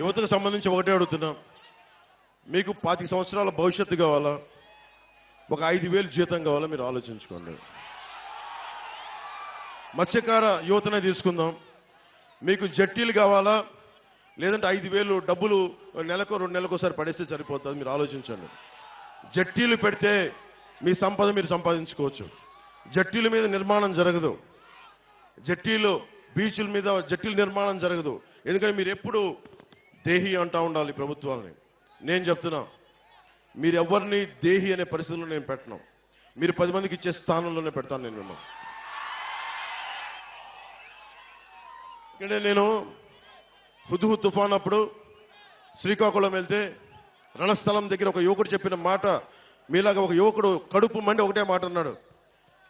యువతకు సంబంధించి ఒకటే అడుగుతున్నాం. మీకు 25 సంవత్సరాల భవిష్యత్తు కావాలా, ఒక 5,000 జీతం కావాలా? మీరు ఆలోచించుకోండి. మత్స్యకార యువతనే తీసుకుందాం. మీకు జట్టీలు కావాలా, లేదంటే 5,000 డబ్బులు నెలకు 2 నెలలకోసారి పడేస్తే సరిపోతుంది? మీరు ఆలోచించండి. జట్టీలు పెడితే మీ సంపద మీరు సంపాదించుకోవచ్చు. జట్టీల మీద నిర్మాణం జరగదు. జట్టీలు బీచ్ల మీద జట్టీల నిర్మాణం జరగదు. ఎందుకంటే మీరు ఎప్పుడు దేహి అంటా ఉండాలి ప్రభుత్వాన్ని. నేను చెప్తున్నా, మీరు ఎవరిని దేహి అనే పరిస్థితుల్లో నేను పెట్టను. మీరు 10 మందికి ఇచ్చే స్థానంలోనే పెడతాను నేను మిమ్మల్ని. ఇక్కడ నేను హుద్హుద్ తుఫాన్ అప్పుడు శ్రీకాకుళం వెళ్తే రణస్థలం దగ్గర ఒక యువకుడు చెప్పిన మాట, మీలాగా ఒక యువకుడు కడుపు మండి ఒకటే మాట అన్నాడు.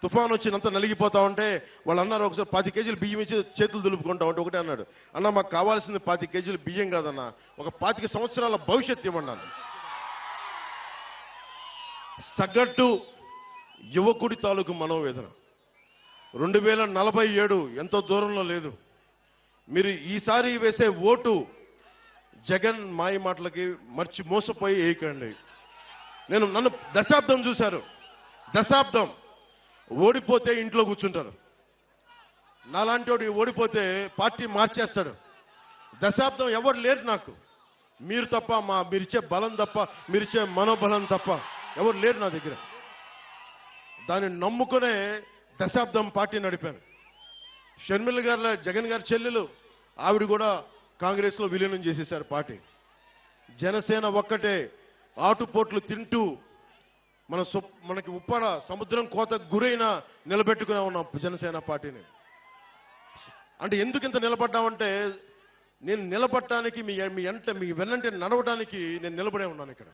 తుఫాన్ వచ్చినంత నలిగిపోతా ఉంటే వాళ్ళు అన్నారు, ఒకసారి 10 కేజీలు బియ్యం ఇచ్చి చేతులు దులుపుకుంటా ఉంటే ఒకటే అన్నాడు, అన్న మాకు కావాల్సింది 10 కేజీలు బియ్యం కాదన్న, ఒక 25 సంవత్సరాల భవిష్యత్తు ఇవ్వన్నాను. సగటు యువకుడి తాలూకు మనోవేదన 2047 ఎంతో దూరంలో లేదు. మీరు ఈసారి వేసే ఓటు జగన్ మాయ మాటలకి మోసపోయి వేయకండి. నన్ను దశాబ్దం చూశారు. దశాబ్దం ఓడిపోతే ఇంట్లో కూర్చుంటారు. నాలాంటి వాడు ఓడిపోతే పార్టీ మార్చేస్తాడు. దశాబ్దం ఎవరు లేరు నాకు, మీరు తప్ప, మీరిచ్చే బలం తప్ప, మీరిచ్చే మనోబలం తప్ప ఎవరు లేరు నా దగ్గర. దాన్ని నమ్ముకునే దశాబ్దం పార్టీ నడిపాను. షర్మిల గారు, జగన్ గారి చెల్లెలు, ఆవిడ కూడా కాంగ్రెస్ లో విలీనం చేసేశారు పార్టీ. జనసేన ఒక్కటే ఆటుపోట్లు తింటూ మనకి ఉప్పాడ సముద్రం కోత గురైన నిలబెట్టుకునే ఉన్నాం జనసేన పార్టీని. అంటే ఎందుకు ఇంత నిలబడ్డామంటే, నేను నిలబడటానికి మీ వెన్నంటే నడవడానికి నేను నిలబడే ఉన్నాను ఇక్కడ.